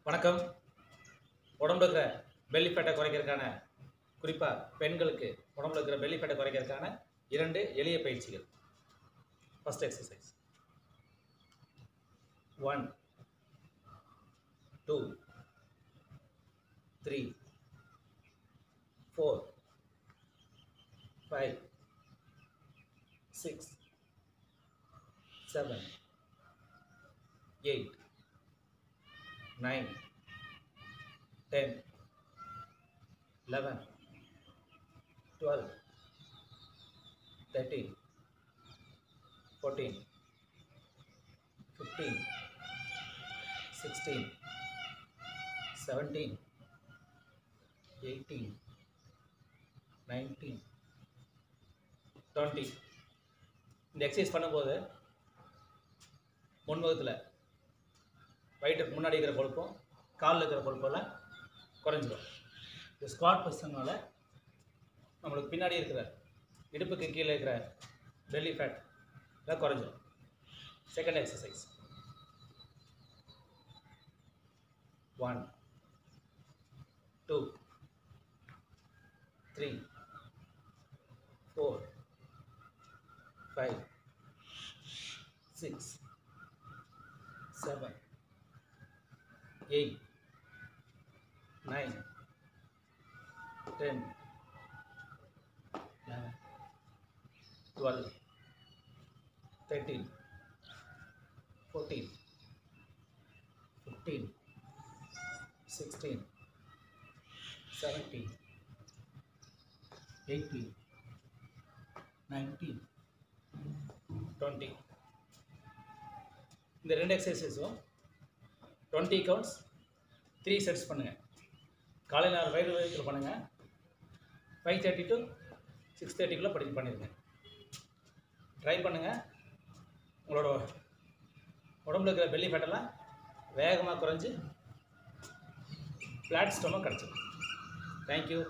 வணக்கம். உடம்புல இருக்கிற பெல்லி ஃபேட்டை குறைக்கிறதுக்கான குறிப்பாக பெண்களுக்கு உடம்புல இருக்கிற பெல்லி ஃபேட்டை குறைக்கிறதுக்கான 2 எளிய பயிற்சிகள். First exercise 1 2 3 4 5 6 7 8 9 10 11 12 13 14 15 16 17 18 19 20. இந்த எக்ஸசைஸ் பண்ணும்போது முன்முகத்தில் வயிற்றுக்கு முன்னாடி இருக்கிற கொழுப்பும் காலில் இருக்கிற கொழுப்பெல்லாம் குறைஞ்சிடும். இந்த ஸ்குவாட் பொசிஷனால் நம்மளுக்கு பின்னாடி இருக்கிற இடுப்புக்கு கீழே இருக்கிற பெல்லி ஃபேட் எல்லாம் குறைஞ்சிடும். Second exercise 1 2 3 4 5 6 7 8 9 10 11 12 13 14 15 16 17 18 19 20. இந்த 2 எக்ஸசைஸும் 20 கவுண்ட்ஸ் 3 செட்ஸ் பண்ணுங்கள். காலையில் 6 வயதில் பண்ணுங்கள். 5:30 to 6:30 பண்ணிடுங்க. ட்ரை பண்ணுங்கள். உங்களோட உடம்புல இருக்கிற பெல்லி ஃபேட்டெல்லாம் வேகமாக குறைஞ்சி ஃப்ளாட் ஸ்டொமக் கிடச்சிடும். தேங்க்யூ.